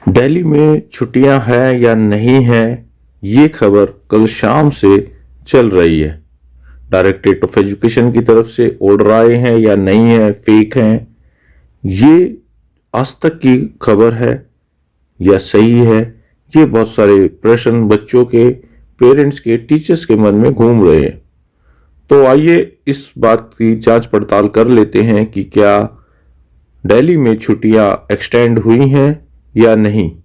दिल्ली में छुट्टियां हैं या नहीं हैं, ये खबर कल शाम से चल रही है। डायरेक्टरेट ऑफ एजुकेशन की तरफ से ऑर्डर आए हैं या नहीं है, फेक हैं, ये आज तक की खबर है या सही है, ये बहुत सारे प्रश्न बच्चों के, पेरेंट्स के, टीचर्स के मन में घूम रहे हैं। तो आइए इस बात की जांच पड़ताल कर लेते हैं कि क्या दिल्ली में छुट्टियां एक्सटेंड हुई हैं या नहीं।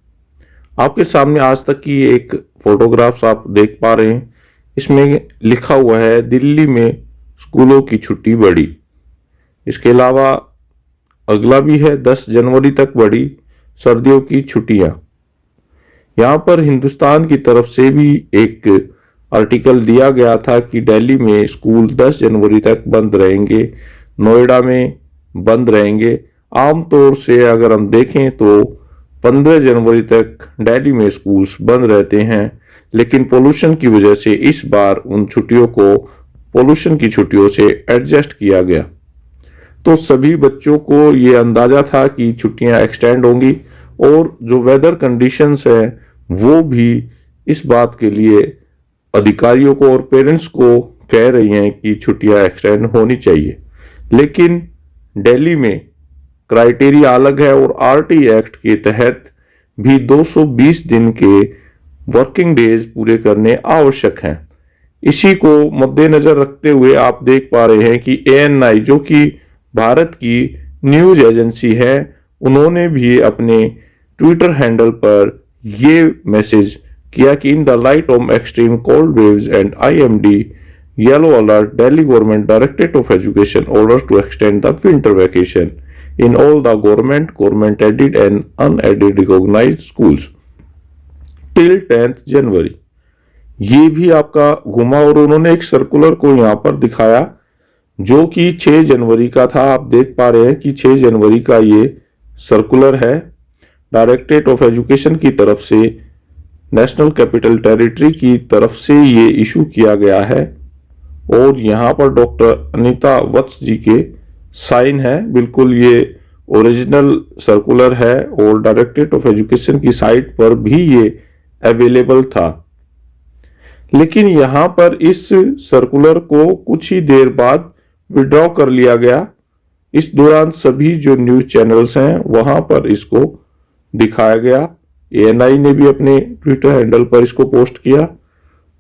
आपके सामने आज तक की एक फोटोग्राफ्स आप देख पा रहे हैं। इसमें लिखा हुआ है दिल्ली में स्कूलों की छुट्टी बढ़ी। इसके अलावा अगला भी है 10 जनवरी तक बढ़ी सर्दियों की छुट्टियां। यहाँ पर हिंदुस्तान की तरफ से भी एक आर्टिकल दिया गया था कि दिल्ली में स्कूल 10 जनवरी तक बंद रहेंगे, नोएडा में बंद रहेंगे। आमतौर से अगर हम देखें तो 15 जनवरी तक दिल्ली में स्कूल्स बंद रहते हैं, लेकिन पोल्यूशन की वजह से इस बार उन छुट्टियों को पोल्यूशन की छुट्टियों से एडजस्ट किया गया। तो सभी बच्चों को ये अंदाजा था कि छुट्टियां एक्सटेंड होंगी और जो वेदर कंडीशंस हैं वो भी इस बात के लिए अधिकारियों को और पेरेंट्स को कह रही हैं कि छुट्टियां एक्सटेंड होनी चाहिए। लेकिन दिल्ली में क्राइटेरिया अलग है और आरटी एक्ट के तहत भी 220 दिन के वर्किंग डेज पूरे करने आवश्यक हैं। इसी को मद्देनजर रखते हुए आप देख पा रहे हैं कि ANI जो कि भारत की न्यूज एजेंसी है, उन्होंने भी अपने ट्विटर हैंडल पर ये मैसेज किया कि in the light of extreme cold waves and IMD yellow alert, Delhi government directorate of education orders to extend the winter vacation in all the government aided and unaided recognized schools till 10th जनवरी। ये भी आपका घुमा और उन्होंने एक circular को यहां पर दिखाया जो कि 6 जनवरी का था। आप देख पा रहे हैं कि 6 जनवरी का ये सर्कुलर है, डायरेक्टरेट ऑफ एजुकेशन की तरफ से, नेशनल कैपिटल टेरिटरी की तरफ से ये इशू किया गया है और यहां पर डॉक्टर अनीता वत्स जी के साइन है। बिल्कुल ये ओरिजिनल सर्कुलर है और डायरेक्टरेट ऑफ एजुकेशन की साइट पर भी ये अवेलेबल था। लेकिन यहां पर इस सर्कुलर को कुछ ही देर बाद विड्रॉ कर लिया गया। इस दौरान सभी जो न्यूज चैनल्स हैं वहां पर इसको दिखाया गया। ANI ने भी अपने ट्विटर हैंडल पर इसको पोस्ट किया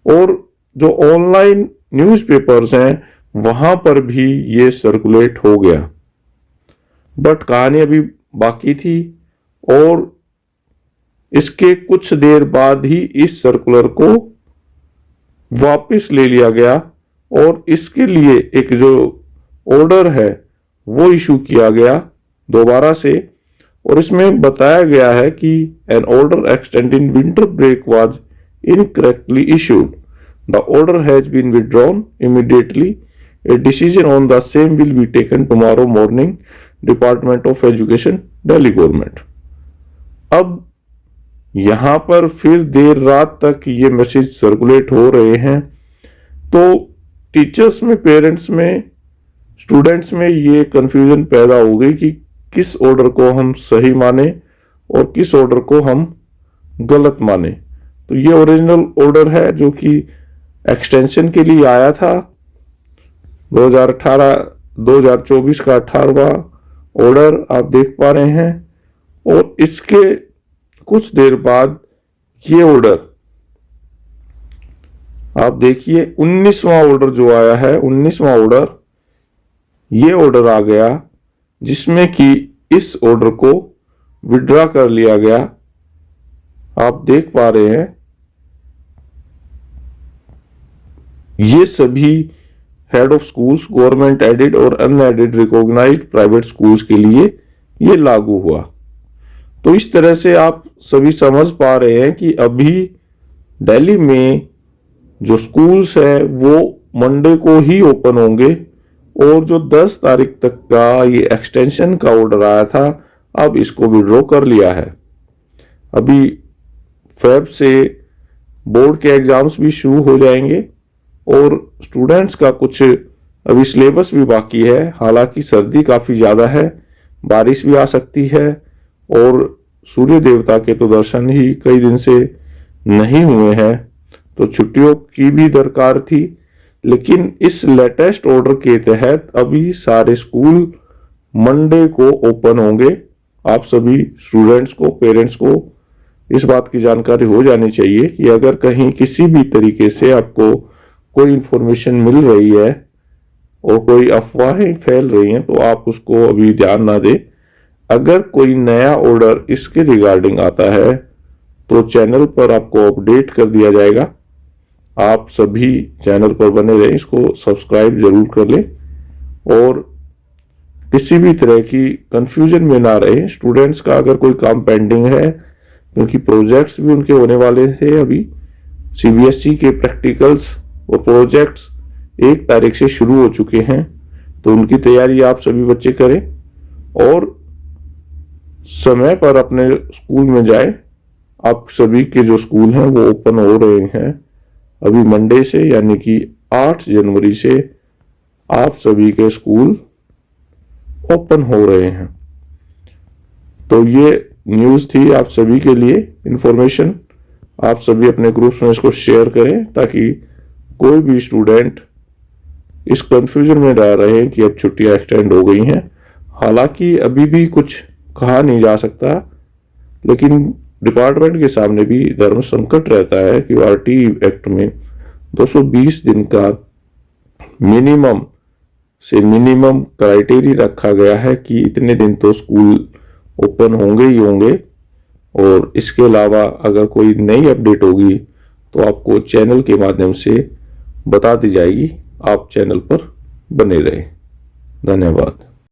और जो ऑनलाइन न्यूज़पेपर्स हैं वहां पर भी ये सर्कुलेट हो गया। बट कहानी अभी बाकी थी और इसके कुछ देर बाद ही इस सर्कुलर को वापस ले लिया गया और इसके लिए एक जो ऑर्डर है वो इशू किया गया दोबारा से और इसमें बताया गया है कि an order extending winter break was incorrectly issued, the order has been withdrawn immediately, A decision on the same will be taken tomorrow morning, Department of Education, Delhi Government। अब यहां पर फिर देर रात तक ये मैसेज सर्कुलेट हो रहे हैं, तो टीचर्स में, पेरेंट्स में, स्टूडेंट्स में ये कंफ्यूजन पैदा हो गई कि किस ऑर्डर को हम सही माने और किस ऑर्डर को हम गलत माने। तो ये ओरिजिनल ऑर्डर है जो कि एक्सटेंशन के लिए आया था। 2024 का 18वां ऑर्डर आप देख पा रहे हैं और इसके कुछ देर बाद ये ऑर्डर आप देखिए 19वां ऑर्डर जो आया है, 19वां ऑर्डर, ये ऑर्डर आ गया जिसमें कि इस ऑर्डर को विड्रॉ कर लिया गया। आप देख पा रहे हैं ये सभी head of schools, government aided और अनएडेड रिकॉग्नाइज्ड प्राइवेट स्कूल्स के लिए ये लागू हुआ। तो इस तरह से आप सभी समझ पा रहे हैं कि अभी दिल्ली में जो स्कूल्स हैं वो मंडे को ही ओपन होंगे और जो 10 तारीख तक का ये एक्सटेंशन का ऑर्डर आया था अब इसको विड्रॉ कर लिया है। अभी फेब से बोर्ड के एग्जाम्स भी शुरू हो जाएंगे और स्टूडेंट्स का कुछ अभी सिलेबस भी बाकी है। हालांकि सर्दी काफ़ी ज़्यादा है, बारिश भी आ सकती है और सूर्य देवता के तो दर्शन ही कई दिन से नहीं हुए हैं, तो छुट्टियों की भी दरकार थी। लेकिन इस लेटेस्ट ऑर्डर के तहत अभी सारे स्कूल मंडे को ओपन होंगे। आप सभी स्टूडेंट्स को, पेरेंट्स को इस बात की जानकारी हो जानी चाहिए कि अगर कहीं किसी भी तरीके से आपको कोई इंफॉर्मेशन मिल रही है और कोई अफवाहें फैल रही हैं तो आप उसको अभी ध्यान ना दें। अगर कोई नया ऑर्डर इसके रिगार्डिंग आता है तो चैनल पर आपको अपडेट कर दिया जाएगा। आप सभी चैनल पर बने रहें, इसको सब्सक्राइब जरूर कर लें और किसी भी तरह की कंफ्यूजन में ना रहे। स्टूडेंट्स का अगर कोई काम पेंडिंग है, क्योंकि प्रोजेक्ट्स भी उनके होने वाले थे, अभी सीबीएसई के प्रैक्टिकल्स और प्रोजेक्ट्स 1 तारीख से शुरू हो चुके हैं, तो उनकी तैयारी आप सभी बच्चे करें और समय पर अपने स्कूल में जाएं। आप सभी के जो स्कूल हैं वो ओपन हो रहे हैं अभी मंडे से, यानी कि 8 जनवरी से आप सभी के स्कूल ओपन हो रहे हैं। तो ये न्यूज़ थी आप सभी के लिए, इंफॉर्मेशन। आप सभी अपने ग्रुप्स में इसको शेयर करें ताकि कोई भी स्टूडेंट इस कंफ्यूजन में रह रहे हैं कि अब छुट्टियां एक्सटेंड हो गई हैं। हालांकि अभी भी कुछ कहा नहीं जा सकता, लेकिन डिपार्टमेंट के सामने भी धर्म संकट रहता है कि आरटीई एक्ट में 220 दिन का मिनिमम से मिनिमम क्राइटेरिया रखा गया है कि इतने दिन तो स्कूल ओपन होंगे ही होंगे, और इसके अलावा अगर कोई नई अपडेट होगी तो आपको चैनल के माध्यम से बता दी जाएगी। आप चैनल पर बने रहें। धन्यवाद।